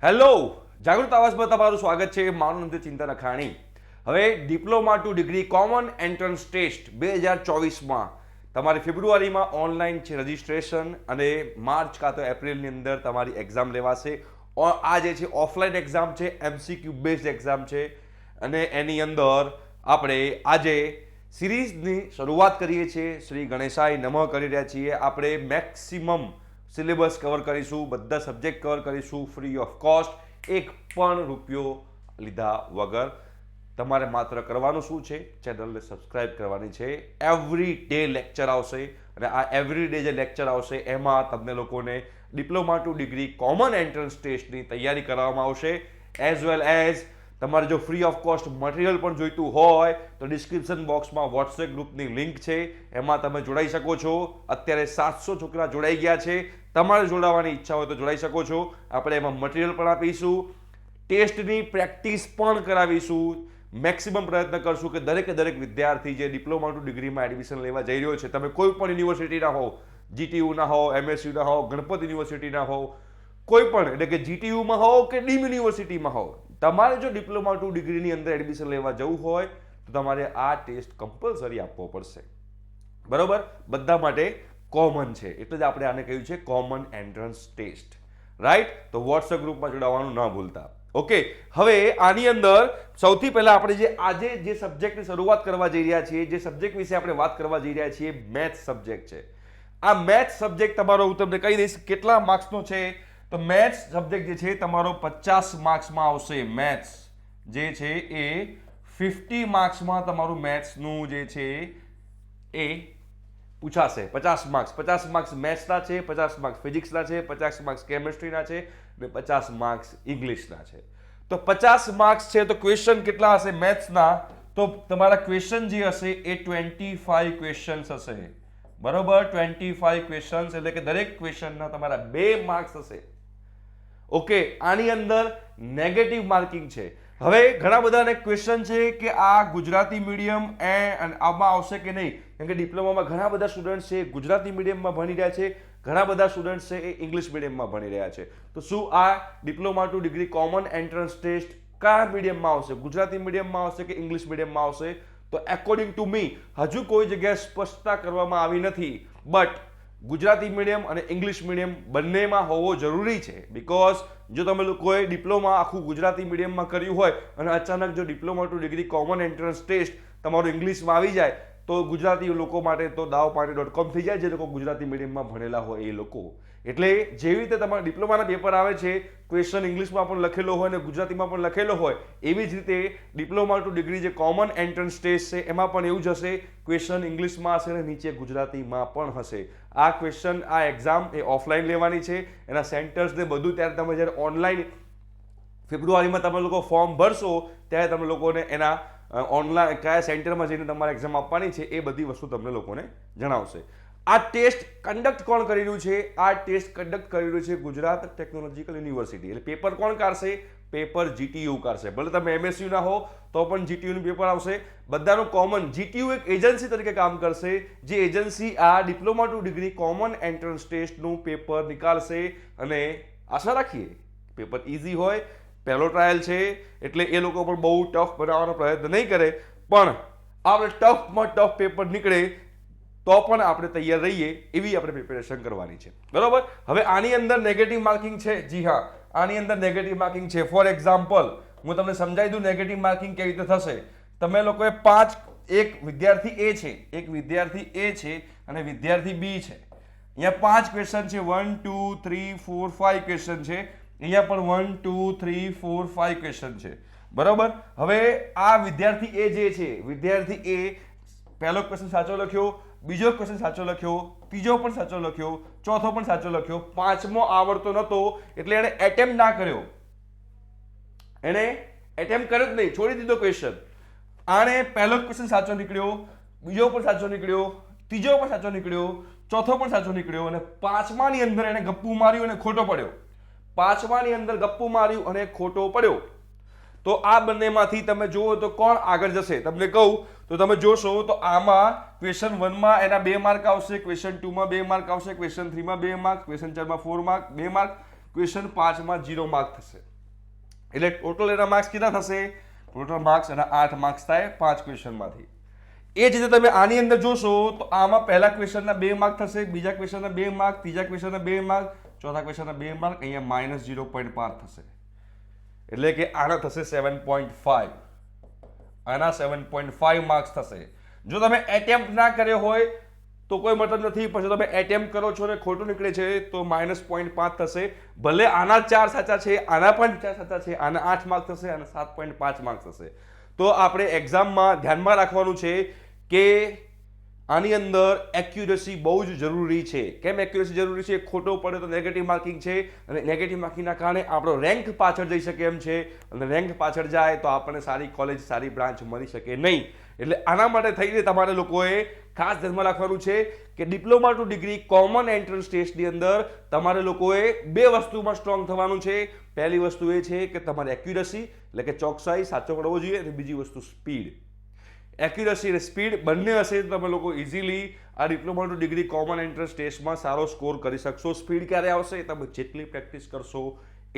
Hello, જાગૃત આવાજમાં તમારું સ્વાગત છે. મારું નામ છે ચિંતન અખાણી. હવે diploma to degree common entrance test 2024માં તમારી ફેબ્રુઆરીમાં ઓનલાઈન છે રજિસ્ટ્રેશન અને માર્ચ કાં તો એપ્રિલની અંદર તમારી એક્ઝામ લેવાશે. આ જે છે ઓફલાઈન એક્ઝામ છે, MCQ બેઝડ એક્ઝામ છે અને એની અંદર આપણે આજે સિરીઝની શરૂઆત કરીએ છીએ. શ્રી ગણેશાય નમઃ કરી રહ્યા છીએ. આપણે મેક્સિમમ સિલેબસ કવર કરીશું, બધા સબ્જેક્ટ કવર કરીશું ફ્રી ઓફ કોસ્ટ, એક પણ રૂપિયો લીધા વગર. તમારે માત્ર કરવાનું શું છે, ચેનલને સબસ્ક્રાઇબ કરવાની છે. એવરી ડે લેક્ચર આવશે અને આ એવરી ડે જે લેક્ચર આવશે એમાં તમને લોકોને diploma to degree common entrance ટેસ્ટની તૈયારી કરવામાં આવશે. એઝ વેલ એઝ તમારે જો ફ્રી ઓફ કોસ્ટ મટીરિયલ પણ જોઈતું હોય તો ડિસ્ક્રિપ્શન બોક્સમાં વોટ્સએપ ગ્રુપની લિંક છે, એમાં તમે જોડાઈ શકો છો. અત્યારે 700 છોકરા જોડાઈ ગયા છે. તમારે જોડાવાની ઈચ્છા હોય તો જોડાઈ શકો છો. આપણે એમાં મટીરિયલ પણ આપીશું, ટેસ્ટની પ્રેક્ટિસ પણ કરાવીશું. મેક્સિમમ પ્રયત્ન કરશું કે દરેક વિદ્યાર્થી જે ડિપ્લોમા ટુ ડિગ્રીમાં એડમિશન લેવા જઈ રહ્યો છે, તમે કોઈ પણ યુનિવર્સિટીના હો, GTU ના હો, MSU ના હો, ગણપત યુનિવર્સિટીના હો, કોઈ પણ એટલે કે GTUમાં હો કે ડીમ યુનિવર્સિટીમાં હો, તમારે જો ડિપ્લોમા ટુ ડિગ્રીની અંદર એડમિશન લેવા જવું હોય તો તમારે આ ટેસ્ટ કમ્પલસરી આપવો પડશે. બરોબર? બધા માટે કોમન છે, એટલે જ આપણે આને કહ્યું છે કોમન એન્ટ્રન્સ ટેસ્ટ. રાઈટ? તો વોટ્સએપ ગ્રુપમાં જોડાવાનું ન ભૂલતા. ઓકે, હવે આની અંદર સૌથી પહેલા આપણે જે આજે જે સબ્જેક્ટની શરૂઆત કરવા જઈ રહ્યા છીએ, જે સબ્જેક્ટ વિશે આપણે વાત કરવા જઈ રહ્યા છીએ, મેથ્સ સબ્જેક્ટ છે. આ મેથ્સ સબ્જેક્ટ તમારો હું તમને કહી દઈશ કેટલા માર્ક્સનો છે. તો મેથ્સ સબ્જેક્ટ જે છે તમારો 50 માર્ક્સમાં આવશે. મેથ્સ જે છે એ 50 માર્ક્સમાં તમારું મેથ્સનું જે છે એ પૂછાશે. 50 માર્ક્સ મેથ્સના છે, 50 માર્ક્સ ફિઝિક્સના છે, 50 માર્ક્સ કેમેસ્ટ્રીના છે અને 50 માર્ક્સ ઇંગ્લિશના છે. તો 50 માર્ક્સ છે તો ક્વેશ્ચન કેટલા હશે મેથ્સના? તો તમારા ક્વેશ્ચન જે હશે એ 25 ક્વેશ્ચન્સ હશે. બરોબર? 25 ક્વેશ્ચન્સ એટલે કે દરેક ક્વેશ્ચનના તમારા 2 માર્ક્સ હશે. ઓકે, આની અંદર નેગેટિવ માર્કિંગ છે. હવે ઘણા બધાને ક્વેશ્ચન છે કે આ ગુજરાતી મીડિયમ આમાં આવશે કે નહીં, કેમ કે ડિપ્લોમામાં ઘણા બધા સ્ટુડન્ટ છે ગુજરાતી મીડિયમમાં ભણી રહ્યા છે, ઘણા બધા સ્ટુડન્ટ છે એ ઇંગ્લિશ મીડિયમમાં ભણી રહ્યા છે. તો શું આ diploma to degree common entrance test કયા મીડિયમમાં આવશે, ગુજરાતી મીડિયમમાં આવશે કે ઇંગ્લિશ મીડિયમમાં આવશે? તો એકોર્ડિંગ ટુ મી હજુ કોઈ જગ્યાએ સ્પષ્ટતા કરવામાં આવી નથી, બટ ગુજરાતી મીડિયમ અને ઇંગ્લિશ મીડિયમ બંનેમાં હોવો જરૂરી છે. બીકોઝ જો તમે લોકોએ ડિપ્લોમા આખું ગુજરાતી મીડિયમમાં કર્યું હોય અને અચાનક જો diploma to degree common entrance test તમારું ઇંગ્લિશમાં આવી જાય તો ગુજરાતી લોકો માટે તો daawpaani.com થઈ જાય, જે લોકો ગુજરાતી મીડિયમમાં ભણેલા હોય એ લોકો. એટલે જેવી રીતે તમારા ડિપ્લોમાના પેપર આવે છે, ક્વેશ્ચન ઇંગ્લિશમાં પણ લખેલો હોય અને ગુજરાતીમાં પણ લખેલો હોય, એવી જ રીતે ડિપ્લોમા ટુ ડિગ્રી જે કોમન એન્ટ્રન્સ ટેસ્ટ છે એમાં પણ એવું જ હશે. ક્વેશ્ચન ઇંગ્લિશમાં હશે અને નીચે ગુજરાતીમાં પણ હશે. આ ક્વેશ્ચન આ એક્ઝામ એ ઓફલાઈન લેવાની છે, એના સેન્ટર્સ ને બધું ત્યારે તમે જ્યારે ઓનલાઈન ફેબ્રુઆરીમાં તમે લોકો ફોર્મ ભરશો ત્યારે તમે લોકોને એના ઓનલાઈન કયા સેન્ટરમાં જઈને તમારે એક્ઝામ આપવાની છે એ બધી વસ્તુ તમને લોકોને જણાવશે. આ ટેસ્ટ કન્ડક્ટ કોણ કરી રહ્યું છે? આ ટેસ્ટ કન્ડક્ટ કરી રહ્યું છે ગુજરાત ટેકનોલોજીકલ યુનિવર્સિટી. એટલે પેપર કોણ કાઢશે? પેપર GTU કાઢશે. ભલે તમે MSU ના હો તો પણ GTU નું પેપર આવશે. બધાનું કોમન. GTU એક એજન્સી તરીકે કામ કરશે, જે એજન્સી આ diploma to degree common entrance ટેસ્ટનું પેપર નીકાળશે અને આશા રાખીએ પેપર ઇઝી હોય. પહેલો ટ્રાયલ છે એટલે એ લોકો પણ બહુ ટફ બનાવવાનો પ્રયત્ન નહીં કરે, પણ આપણે ટફમાં ટફ પેપર નીકળે તો પણ આપણે તૈયાર રહીએ એવી આપણે પ્રિપેરેશન કરવાની છે. બરોબર? હવે આની અંદર નેગેટિવ માર્કિંગ છે. જી હા, આની અંદર નેગેટિવ માર્કિંગ છે. ફોર એક્ઝામ્પલ હું તમને સમજાવી દઉં નેગેટિવ માર્કિંગ કેવી રીતે થશે. તમે લોકોએ એક વિદ્યાર્થી A છે, એક વિદ્યાર્થી A છે અને વિદ્યાર્થી B છે. અહીંયા 5 ક્વેશ્ચન છે. 1 2 3 4 5 ક્વેશ્ચન છે. અહીંયા પણ 1 2 3 4 5 ક્વેશ્ચન છે. બરોબર? હવે આ વિદ્યાર્થી A જે છે, વિદ્યાર્થી A પહેલો ક્વેશ્ચન સાચો લખ્યો, બીજો ક્વેશ્ચન સાચો લખ્યો, ત્રીજો પણ સાચો લખ્યો, ચોથો પણ સાચો લખ્યો, પાંચમો આવડતો નતો એટલે એણે એટેમ્પ ના કર્યો. એણે એટેમ્પ કર્યો જ નહીં, છોડી દીધો ક્વેશ્ચન. આણે પહેલો ક્વેશ્ચન સાચો નીકળ્યો, બીજો પણ સાચો નીકળ્યો, ત્રીજો પણ સાચો નીકળ્યો, ચોથો પણ સાચો નીકળ્યો અને પાંચમાની અંદર એણે ગપ્પુ માર્યું અને ખોટો પડ્યો. પાંચમાની અંદર ગપ્પુ માર્યું અને ખોટો પડ્યો. તો આ બંનેમાંથી તમે જુઓ તો કોણ આગળ જશે? તમને કહું તો તમે જોશો તો આમાં ક્વેશ્ચન 1 માં એના 2 માર્ક આવશે, ક્વેશ્ચન 2 માં 2 માર્ક આવશે, ક્વેશ્ચન 3 માં 2 માર્ક, ક્વેશ્ચન 4 માં 4 માર્ક 2 માર્ક, ક્વેશ્ચન 5 માં 0 માર્ક થશે. એટલે ટોટલ એના માર્ક્સ કેટલા થશે? ટોટલ માર્ક્સ એના 8 માર્ક્સ થાય 5 ક્વેશ્ચનમાંથી. એ જ રીતે તમે આની અંદર જોશો તો આમાં પહેલા ક્વેશ્ચનના 2 માર્ક થશે, બીજા ક્વેશ્ચનના 2 માર્ક, ત્રીજા ક્વેશ્ચનના 2 માર્ક, ચોથા ક્વેશ્ચનના 2 માર્ક, અહીંયા -0.5 થશે. એટલે કે આના થશે 7.5, આના 7.5 માર્ક્સ થશે. જો તમે એટેમ્પ્ટ ના કર્યો હોય તો કોઈ મતલબ નથી, પછી તમે એટેમ્પ્ટ કરો છો ને ખોટું નીકળે છે તો -0.5 થશે. ભલે આના 4 સાચા છે, આના પણ 4 સાચા છે, આના 8 માર્ક થશે, આના 7.5 માર્ક થશે. તો આપણે એક્ઝામમાં ધ્યાનમાં રાખવાનું છે કે આની અંદર એક્યુરેસી બહુ જ જરૂરી છે. કેમ એક્યુરેસી જરૂરી છે? ખોટો પડે તો નેગેટિવ માર્કિંગ છે, અને નેગેટિવ માર્કિંગના કારણે આપણો રેન્ક પાછળ જઈ શકે એમ છે, અને રેન્ક પાછળ જાય તો આપણને સારી કોલેજ, સારી બ્રાન્ચ મળી શકે નહીં. એટલે આના માટે થઈને તમારે લોકોએ ખાસ ધ્યાનમાં રાખવાનું છે કે diploma to degree common entrance ટેસ્ટની અંદર તમારે લોકોએ 2 વસ્તુમાં સ્ટ્રોંગ થવાનું છે. પહેલી વસ્તુ એ છે કે તમારી એક્યુરસી એટલે કે ચોકસાઈ, સાચો પડવો જોઈએ, અને બીજી વસ્તુ સ્પીડ. એક્યુરસી અને સ્પીડ બંને હશે તો તમે લોકો ઇઝીલી આ diploma to degree common entrance ટેસ્ટમાં સારો સ્કોર કરી શકશો. સ્પીડ ક્યારે આવશે? તમે જેટલી પ્રેક્ટિસ કરશો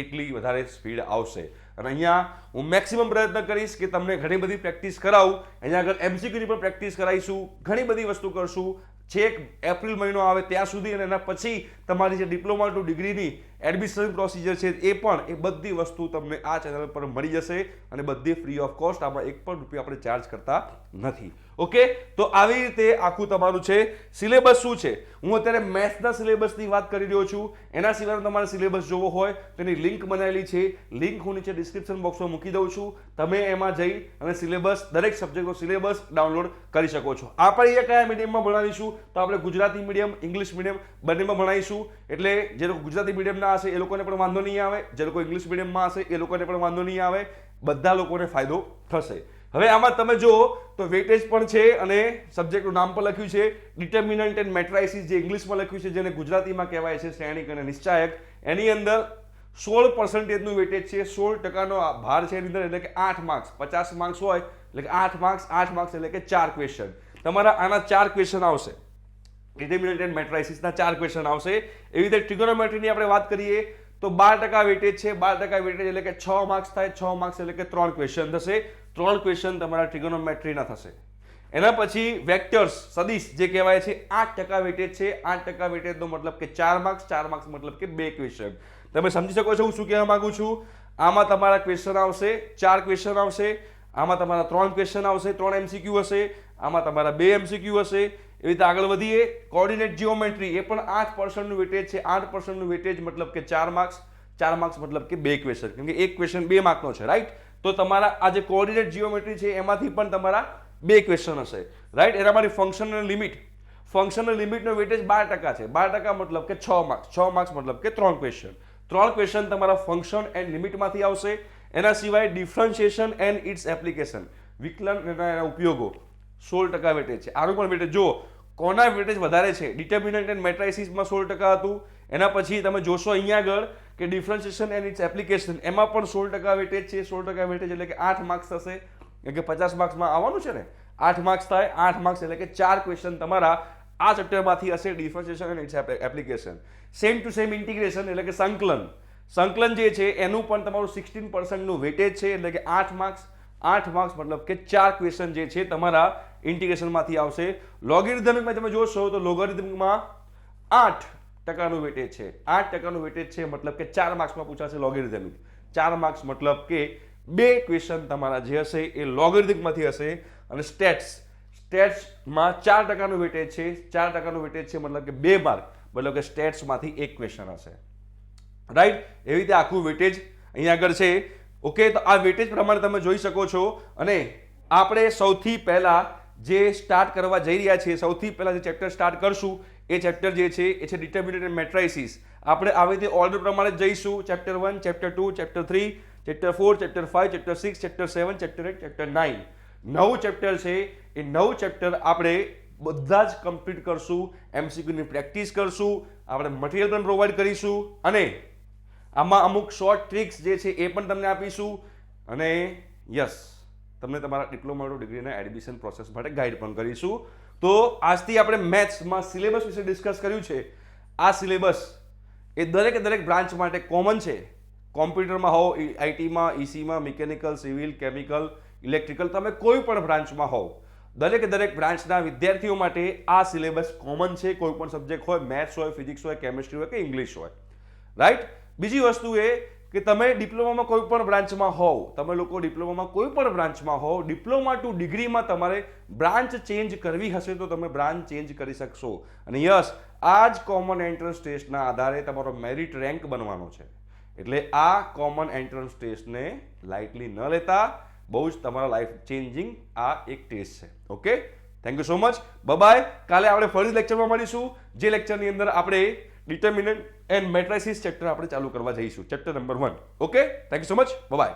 એટલી વધારે સ્પીડ આવશે. અને અહીંયા હું મેક્સિમમ પ્રયત્ન કરીશ કે તમને ઘણી બધી પ્રેક્ટિસ કરાવું. અહીંયા આગળ MCQની પણ પ્રેક્ટિસ કરાવીશું, ઘણી બધી વસ્તુ કરશું છેક એપ્રિલ મહિનો આવે ત્યાં સુધી, અને એના પછી તમારી જે ડિપ્લોમા ટુ ડિગ્રીની એડમિશન પ્રોસિજર છે એ પણ, એ બધી વસ્તુ તમને આ ચેનલ પર મળી જશે, અને બધી ફ્રી ઓફ કોસ્ટ. આમાં એક પણ રૂપિયા આપણે ચાર્જ કરતા નથી. ઓકે, તો આવી રીતે આખું તમારું છે. સિલેબસ શું છે? હું અત્યારે મેથ્સના સિલેબસની વાત કરી રહ્યો છું. એના સિવાયનો તમારે સિલેબસ જોવો હોય તો એની લિંક બનાવેલી છે, લિંક હું નીચે ડિસ્ક્રિપ્શન બોક્સમાં મૂકી દઉં છું. તમે એમાં જઈ અને સિલેબસ, દરેક સબ્જેક્ટનો સિલેબસ ડાઉનલોડ કરી શકો છો. આપણે અહીંયા કયા મીડિયમમાં ભણાવીશું? તો આપણે ગુજરાતી મીડિયમ, ઇંગ્લિશ મીડિયમ બંનેમાં ભણાવીશું. એટલે જે લોકો ગુજરાતી મીડિયમના હશે એ લોકોને પણ વાંધો નહીં આવે, જે લોકો ઇંગ્લિશ મીડિયમમાં હશે એ લોકોને પણ વાંધો નહીં આવે, બધા લોકોને ફાયદો થશે. હવે આમાં તમે જુઓ તો વેટેજ પણ છે, અને સબ્જેક્ટનું નામ પણ લખ્યું છે ડિટર્મિનન્ટ એન્ડ મેટ્રાઇસિસ, જે ઇંગ્લિશમાં લખ્યું છે, જેને ગુજરાતીમાં કહેવાય છે શ્રેણિક અને નિશ્ચાયક. એની અંદર 16% વેટેજ છે, 16% ભાર છે એની અંદર. એટલે કે 8 માર્ક્સ, 50 માર્ક્સ હોય એટલે કે 8 માર્ક્સ, 8 માર્ક્સ એટલે કે 4 ક્વેશ્ચન. તમારા આના 4 ક્વેશ્ચન આવશે. ડિટર્મિનન્ટ એન્ડ મેટ્રાઇસિસના 4 ક્વેશ્ચન આવશે. એવી રીતે ટ્રિગોનોમેટ્રીની આપણે વાત કરીએ તો 12% વેટેજ છે. 12% વેટેજ એટલે કે 6 માર્ક્સ થાય. 6 માર્ક્સ એટલે કે 3 ક્વેશ્ચન થશે. 3 ક્વેશ્ચન તમારા ટ્રિગોનોમેટ્રીના થશે. એના પછી વેક્ટર્સ, સદિશ જે કહેવાય છે, 8% વેટેજ છે. 8% વેટેજનો મતલબ કે 4 માર્ક્સ, 4 માર્ક્સ મતલબ કે 2 ક્વેશ્ચન. તમે સમજી શકો છો હું શું કહેવા માંગુ છું? આમાં તમારા ક્વેશ્ચન આવશે, 4 ક્વેશ્ચન આવશે. આમાં તમારા 3 ક્વેશ્ચન આવશે, 3 MCQ હશે. આમાં તમારા 2 MCQ હશે. એવી રીતે આગળ વધીએ. કોઓર્ડિનેટ જીઓમેટ્રી, એ પણ 8%નું વેટેજ છે. 8%નું વેટેજ મતલબ કે 4 માર્ક્સ, 4 માર્ક્સ મતલબ કે 2 ક્વેશ્ચન, કેમ કે એક ક્વેશ્ચન 2 માર્કનો છે, રાઈટ? તો તમારા આ જે કોઓર્ડિનેટ જીઓમેટ્રી છે એમાંથી પણ તમારા 2 ક્વેશ્ચન હશે, રાઈટ? એનામાંથી ફંક્શન અને લિમિટ, ફંક્શન અને લિમિટનો વેટેજ 12% છે. 12% મતલબ કે 6 માર્ક્સ, 6 માર્ક્સ મતલબ કે 3 ક્વેશ્ચન. 3 ક્વેશ્ચન તમારા ફંક્શન એન્ડ લિમિટમાંથી આવશે. એના સિવાય ડિફરન્શિએશન એન્ડ ઇટ્સ એપ્લિકેશન, વિકલન અને એના ઉપયોગો, 16% વેટેજ છે. આનું પણ વેટેજ જુઓ કોના વેટેજ વધારે છે. ડિટર્મિનન્ટ એન્ડ મેટ્રાઇસિસમાં 16% હતું. એના પછી તમે જોશો અહીંયા આગળ કે ડિફરન્શિએશન એન્ડ ઇટ્સ એપ્લિકેશન, એમાં પણ 16% વેટેજ છે. 16% વેટેજ એટલે કે 8 માર્ક્સ થશે, એટલે કે 50 માર્ક્સમાં આવવાનું છે ને, 8 માર્ક્સ થાય. 8 માર્ક્સ એટલે કે 4 ક્વેશ્ચન તમારા આ ચેપ્ટરમાંથી હશે, differentiation and its application. Same to same integration એટલે કે સંકલન, સંકલન જે છે એનું પણ તમારું 16%નું વેટેજ છે. એટલે કે 8 માર્ક્સ, 8 માર્ક્સ મતલબ કે 4 ક્વેશ્ચન જે છે તમારા ઇન્ટિગ્રેશનમાંથી આવશે. લોગેરિધમિકમાં તમે જોશો તો લોગેરિધમિકમાં 8%નું વેટેજ છે. 8%નું વેટેજ છે મતલબ કે 4 માર્ક્સમાં પૂછાશે લોગેરિધમિક. 4 માર્ક્સ મતલબ કે 2 ક્વેશ્ચન તમારા જે હશે એ લોગેરિધમિકમાંથી હશે. અને સ્ટેટ્સ, સ્ટેટ્સમાં 4%નું વેટેજ છે. 4%નું વેટેજ છે મતલબ કે 2 માર્ક, મતલબ કે સ્ટેટ્સમાંથી 1 ક્વેશ્ચન હશે, રાઈટ? એવી રીતે આખું વેટેજ અહીંયા આગળ છે. ઓકે, તો આ વેટેજ પ્રમાણે તમે જોઈ શકો છો. અને આપણે સૌથી પહેલા જે સ્ટાર્ટ કરવા જઈ રહ્યા છીએ, સૌથી પહેલા જે ચેપ્ટર સ્ટાર્ટ કરશું એ ચેપ્ટર જે છે એ છે ડિટર્મિનન્ટ એન્ડ મેટ્રાઇસિસ. આપણે આવી રીતે ઓર્ડર પ્રમાણે જઈશું. Chapter 1, chapter 2, chapter 3, chapter 4, chapter 5, chapter 6, chapter 7, chapter 8, chapter 9. 9 chapter છે. એ 9 ચેપ્ટર આપણે બધા જ કમ્પ્લીટ કરશું. MCQની પ્રેક્ટિસ કરશું, આપણે મટીરિયલ પણ પ્રોવાઈડ કરીશું, અને આમાં અમુક શોર્ટ ટ્રિક્સ જે છે એ પણ તમને આપીશું. અને યસ, તમને તમારા ડિપ્લોમા ટુ ડિગ્રીના એડમિશન પ્રોસેસ માટે ગાઈડ પણ કરીશું. તો આજથી આપણે મેથ્સમાં સિલેબસ વિશે ડિસ્કસ કર્યું છે. આ સિલેબસ એ દરેક બ્રાન્ચ માટે કોમન છે. કોમ્પ્યુટરમાં હોવ, આઈટીમાં, ઈસીમાં, મિકેનિકલ, સિવિલ, કેમિકલ, ઇલેક્ટ્રિકલ, તમે કોઈ પણ બ્રાન્ચમાં હોવ, દરેક બ્રાન્ચના વિદ્યાર્થીઓ માટે આ સિલેબસ કોમન છે. કોઈ પણ સબ્જેક્ટ હોય, મેથ્સ હોય, ફિઝિક્સ હોય, કેમિસ્ટ્રી હોય કે ઇંગ્લિશ હોય, રાઈટ. બીજી વસ્તુ એ કે તમે ડિપ્લોમામાં કોઈ પણ બ્રાન્ચમાં હોવ, તમે લોકો ડિપ્લોમામાં કોઈ પણ બ્રાન્ચમાં હોવ, ડિપ્લોમા ટુ ડિગ્રીમાં તમારે બ્રાન્ચ ચેન્જ કરવી હશે તો તમે બ્રાન્ચ ચેન્જ કરી શકશો. અને યસ, આ જ કોમન એન્ટ્રન્સ ટેસ્ટના આધારે તમારો મેરિટ રેન્ક બનવાનો છે. એટલે આ કોમન એન્ટ્રન્સ ટેસ્ટને લાઇટલી ન લેતા, બહુ જ તમારા લાઈફ ચેન્જિંગ આ એક ટેસ્ટ છે. Okay, thank you so much, bye. કાલે આપણે ફરી લેક્ચરમાં મળીશું, જે લેક્ચરની અંદર આપણે ડિટર્મિનન્ટ એન્ડ મેટ્રિસીસ ચેપ્ટર આપણે ચાલુ કરવા જઈશું, chapter number 1. Okay, thank you so much, by.